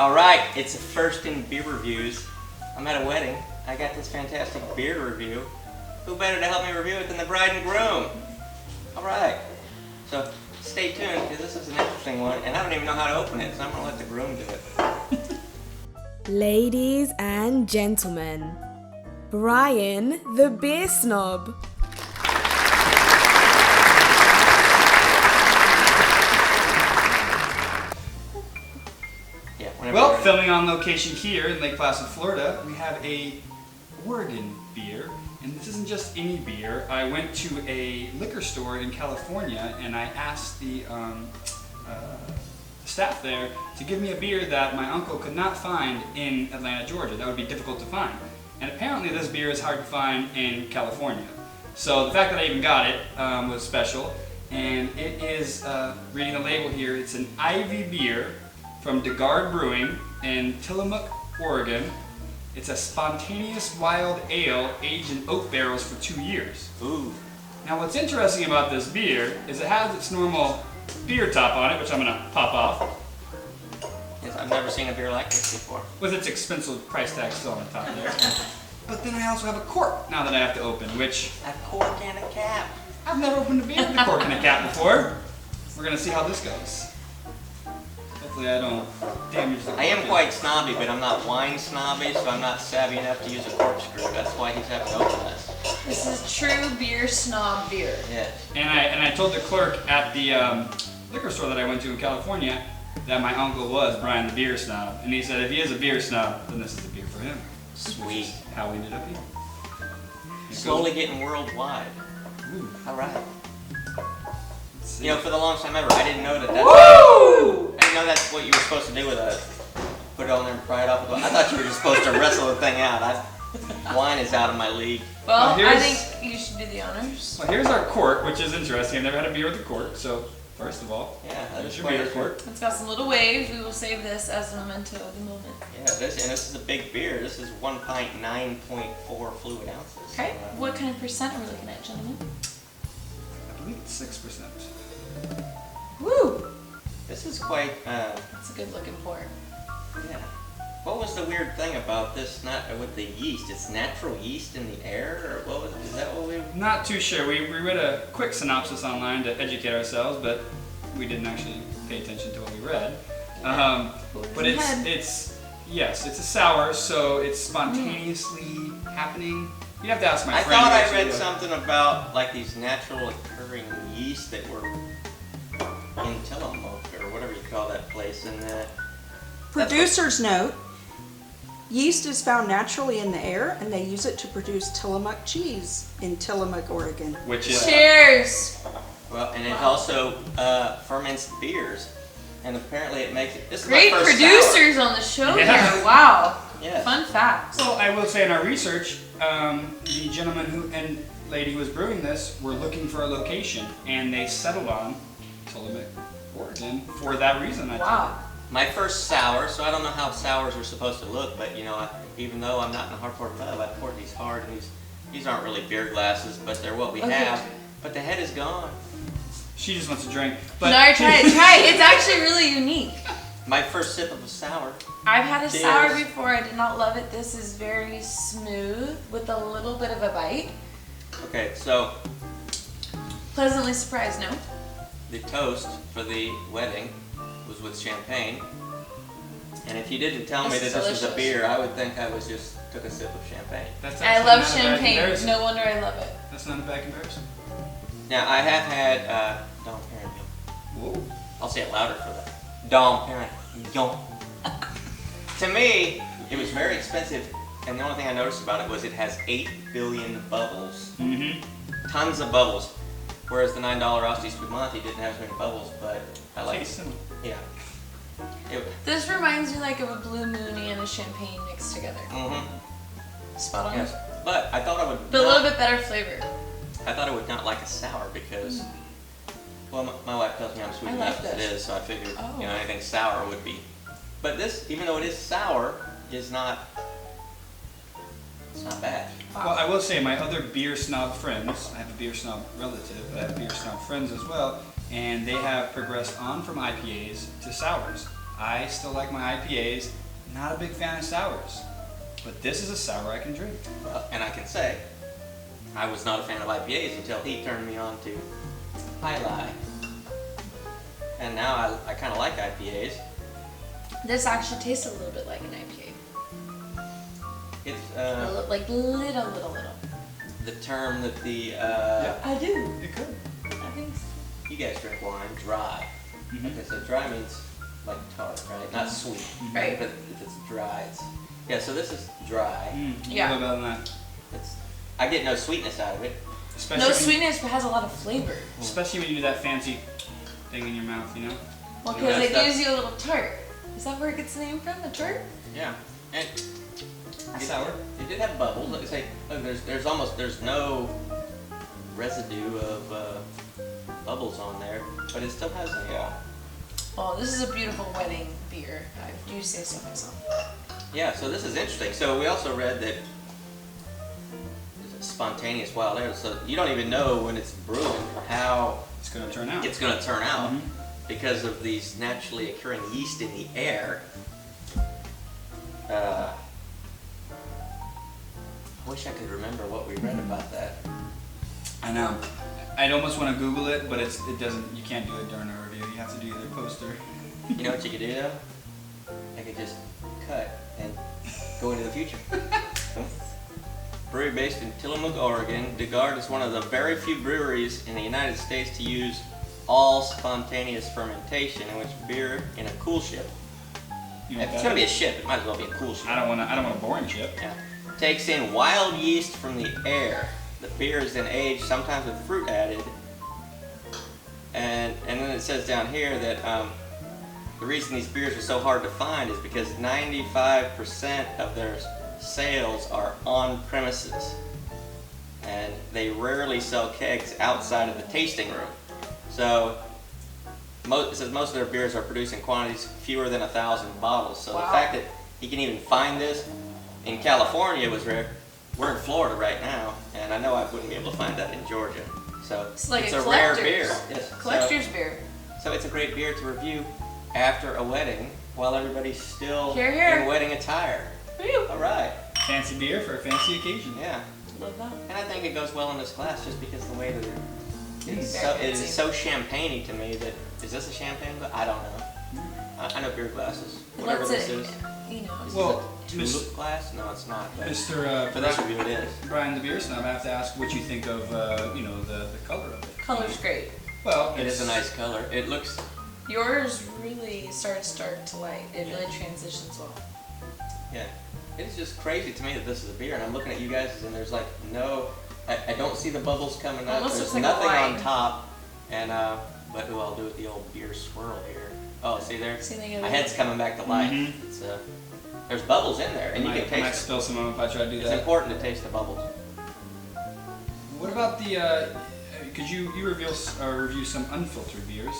All right, it's a first in beer reviews. I'm at a wedding. I got this fantastic beer to review. Who better to help me review it than the bride and groom? All right, so stay tuned because this is an interesting one, and I don't even know how to open it, so I'm gonna let the groom do it. Ladies and gentlemen, Brian the Beer Snob. Well, filming on location here in Lake Placid, Florida, we have a Oregon beer, and this isn't just any beer. I went to a liquor store in California and I asked the staff there to give me a beer that my uncle could not find in Atlanta, Georgia. That would be difficult to find. And apparently this beer is hard to find in California. So the fact that I even got it was special. And it is, reading the label here, it's an Ivy beer from Garde Brewing in Tillamook, Oregon. It's a spontaneous wild ale aged in oak barrels for 2 years. Ooh. Now what's interesting about this beer is it has its normal beer top on it, which I'm gonna pop off. Yes, I've never seen a beer like this before. With its expensive price tag still on the top there. But then I also have a cork now that I have to open, which... A cork and a cap. I've never opened a beer with a cork and a cap before. We're gonna see how this goes. Hopefully I don't damage the cork. I am quite snobby, but I'm not wine snobby, so I'm not savvy enough to use a corkscrew. That's why he's having to open this. This is true beer snob beer. Yes. And I told the clerk at the liquor store that I went to in California that my uncle was Brian the Beer Snob. And he said if he is a beer snob, then this is the beer for him. Sweet. How we ended up here. Slowly getting worldwide. Ooh. All right. Let's see. You know, for the longest time ever, I didn't know that that's... Woo! I didn't know that's what you were supposed to do with a... Put it on there and pry it off. I thought you were just supposed to wrestle the thing out. Wine is out of my league. Well, Well, I here's- think you should do the honors. Well, here's our cork, which is interesting. I've never had a beer with a cork, so first of all, Yeah, that there's is your quite beer interesting. cork. It's got some little waves. We will save this as a memento of the moment. Yeah, this is a big beer. This is 1 pint, 9.4 fluid ounces. Okay. What kind of percent are we looking at, gentlemen? I believe it's 6%. Woo! This is quite, That's a good looking pour. yeah. What was the weird thing about this, not with the yeast? It's natural yeast in the air, or what was, is that what we... Not too sure. We read a quick synopsis online to educate ourselves, but we didn't actually pay attention to what we read. But it's yes, it's a sour, so it's spontaneously happening. You have to ask my I friend. thought I actually, read something about like these natural occurring yeast that were in Tillamook or whatever you call that place, and Producer's note, yeast is found naturally in the air and they use it to produce Tillamook cheese in Tillamook, Oregon. Which is Cheers! well, and it also ferments beers, and apparently it makes it. This is Great my first producers on the show Yeah. here. Wow. Sour. Yes. Fun facts. well, I will say in our research, the gentleman who and lady who was brewing this were looking for a location, and they settled on Tillamook, Oregon, for that reason. I Wow. My first sour, so I don't know how sours are supposed to look, but you know, even though I'm not in a hardcore pub, I poured these hard, and these aren't really beer glasses, but they're what we Okay. have. But the head is gone. She just wants to drink. But No, try it. Try it. It's actually really unique. My first sip of a sour. I've had a Cheers. sour before. I did not love it. This is very smooth with a little bit of a bite. Okay, so Pleasantly surprised, no? the toast for the wedding was with champagne. And if you didn't tell me This that is this was a delicious. beer, I would think I was just took a sip of champagne. that's I actually love not a bad champagne. comparison. No wonder I love it. That's not a bad comparison. Now I have had Dom Perignon. Whoa. I'll say it louder for that. Dom Perignon. To me, it was very expensive, and the only thing I noticed about it was it has 8 billion bubbles. Mm-hmm. Tons of bubbles. Whereas the $9 Asti Spumante didn't have as many bubbles, but I like it. Yeah. This reminds me like of a Blue Moony and a champagne mixed together. Mm-hmm. Spot on. Yes. But I thought I would. But a little bit better flavor. I thought I would not like a sour because, well, my wife tells me I'm sweet I enough like as it this. is, so I figured, Oh. you know, anything sour would be. But this, even though it is sour, is not. It's not bad. Well, I will say my other beer snob friends, I have a beer snob relative, but I have beer snob friends as well, and they have progressed on from IPAs to sours. I still like my IPAs. Not a big fan of sours. But this is a sour I can drink. And I can say, I was not a fan of IPAs until he turned me on to High Life. And now I kind of like IPAs. This actually tastes a little bit like an IPA. It's Like little. the term that the I do. It could. I think so. you guys drink wine dry. Like I said, dry means like tart, right? Not sweet, Right. But if it's dry, yeah. So this is dry. Yeah. A little better than that. I get no sweetness out of it. Especially No when- sweetness, but has a lot of flavor. Especially when you do that fancy thing in your mouth, you know? Well, You because know, it that's- gives you a little tart. Is that where it gets the name from? The tart? Yeah. And Sour. it did have bubbles. Like I say, look, there's no residue of bubbles on there, but it still has a Oh, this is a beautiful wedding beer. I do say so myself. yeah. So this is interesting. So we also read that it's spontaneous wild air. So you don't even know when it's brewing how It's going to turn out. it's going to turn out because of these naturally occurring yeast in the air. I wish I could remember what we read about that. I know. I'd almost want to Google it, but it doesn't. You can't do it during a review. You have to do either poster. You know what you could do though? I could just cut and go into the future. Brewery based in Tillamook, Oregon, the Garde is one of the very few breweries in the United States to use all spontaneous fermentation, in which beer in a cool ship. You know If what it's that gonna be a is? ship, it might as well be a cool ship. I don't want a boring chip. Yeah. Takes in wild yeast from the air. The beer is then aged, sometimes with fruit added. And then it says down here that the reason these beers are so hard to find is because 95% of their sales are on premises. And they rarely sell kegs outside of the tasting room. So it says most of their beers are produced in quantities fewer than 1,000 bottles. So the Wow. fact that you can even find this in California was rare. We're in Florida right now, and I know I wouldn't be able to find that in Georgia. So It's like a a rare collector's. beer. Yes. Collector's beer. So it's a great beer to review after a wedding while everybody's still Hear, hear. in wedding attire. Woo. All right. Fancy beer for a fancy occasion. Yeah. Love that. And I think it goes well in this glass just because the way that it is Very fancy. so champagne-y to me that, is this a champagne glass? I don't know. I know beer glasses. Whatever Let's this say, is. you know. Is Well, this a tulip glass? No, it's not. But Mr. for this review it is. Brian The Beer Snob, I have to ask what you think of the color of it. Color's great. Well, It is a nice color. It looks, Yours really starts dark to light. It really transitions well. yeah. It is just crazy to me that this is a beer, and I'm looking at you guys, and there's like no, I don't see the bubbles coming up. Almost There's looks like a nothing on wine. top, and but I'll do it the old beer swirl here. Oh, see there? See, they My head's coming back to life. Mhm. It's there's bubbles in there, and you I can might, I might taste them. spill some of them if I try to do It's that. important to taste the bubbles. What about the? Could you review some unfiltered beers?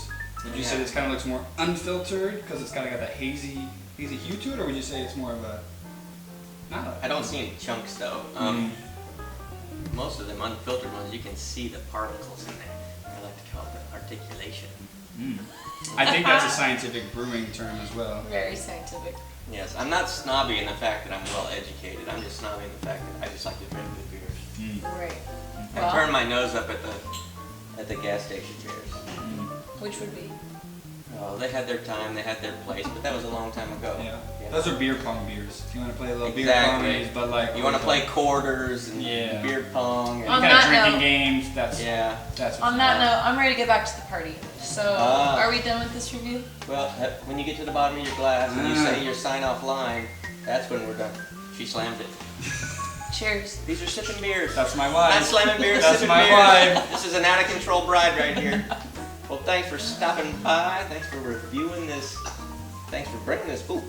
Would you say Yeah. this kind of looks more unfiltered because it's kind of got that hazy hue to it, or would you say it's more of a? Not I don't see any chunks though. Most of them unfiltered ones, you can see the particles in there. I like to call it the articulation. I think that's a scientific brewing term as well. Very scientific. Yes, I'm not snobby in the fact that I'm well educated. I'm just snobby in the fact that I just like to drink good beers. Right. I turn my nose up at the gas station beers. Which would be? Oh, they had their time, they had their place, but that was a long time ago. Yeah. You know? Those are beer pong beers. If you want to play a little beer Exactly. pong, but like You want to play quarters and Yeah. beer pong. On And, kind of that drinking note- games. That's yeah. That's On that note, I'm ready to get back to the party. So, Ah. are we done with this review? Well, when you get to the bottom of your glass and you say your sign-off line, that's when we're done. She slammed it. Cheers. These are sipping beers. That's my Not wife. slamming beers, That's sipping my beers. wife. This is an out-of-control bride right here. Well, thanks for stopping by. Thanks for reviewing this. Thanks for bringing this. Ooh.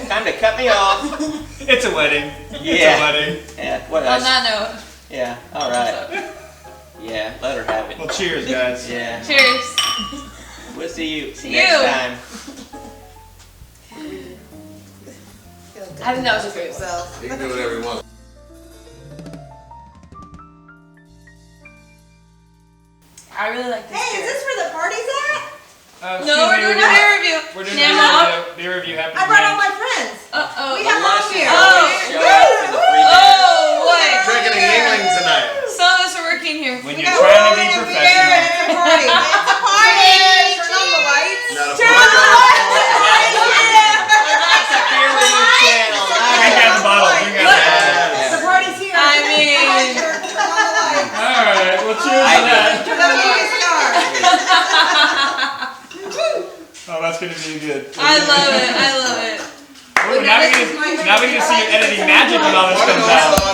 Time to cut me off. It's a wedding. Yeah. It's a wedding. Yeah. What On else? that note, Yeah. All right. Yeah. Let her have it. Well, cheers, guys. Yeah. cheers. We'll see you See next you. time. I think that was a great one. You can do whatever you want. I really like this Hey, beer. is this where the party's at? Excuse No, we're me, doing a beer review. We're doing Camera. a beer review. Happy I brought all New my friends. Uh-oh. We have Unless all you beer. show up for the free beer. Oh, wait. Drinking a Yingling tonight. Some of us are working here. When you're trying to be professional. It's a party. It's a party. Turn on the lights. Not a Turn on the lights. It's a beer review channel. Drink out the bottle. Drink out the bottle. The party's here. I mean- Turn on the lights. Alright, well cheers to that. Turn on the lights. Oh, that's gonna be good. I love it. I love it. Ooh, now we get to see your editing magic when all this comes out.